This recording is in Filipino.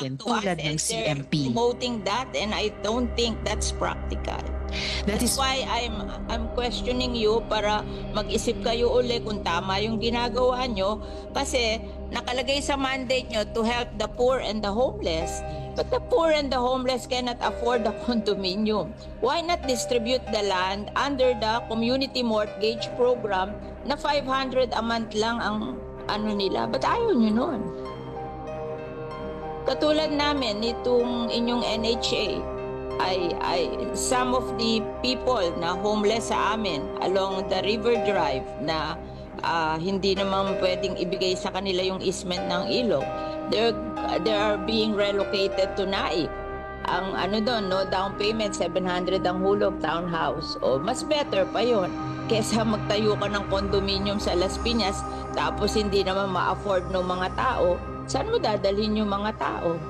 to us tulad ng and they're CMP. promoting that, and I don't think that's practical. That's why I'm questioning you para mag-isip kayo uli kung tama yung ginagawa nyo, kasi nakalagay sa mandate nyo to help the poor and the homeless. But the poor and the homeless cannot afford the condominium. Why not distribute the land under the community mortgage program na 500 a month lang ang ano nila? Ba't ayaw nyo nun? Katulad namin, itong inyong NHA, ay some of the people na homeless sa amin along the River Drive na hindi naman pwedeng ibigay sa kanila yung easement ng ilog, they are being relocated to Naik. Ang ano doon, no down payment, 700 ang hulog, townhouse. O mas better pa yon kesa magtayo ka ng condominium sa Las Piñas tapos hindi naman ma-afford ng mga tao. Saan mo dadalhin yung mga tao?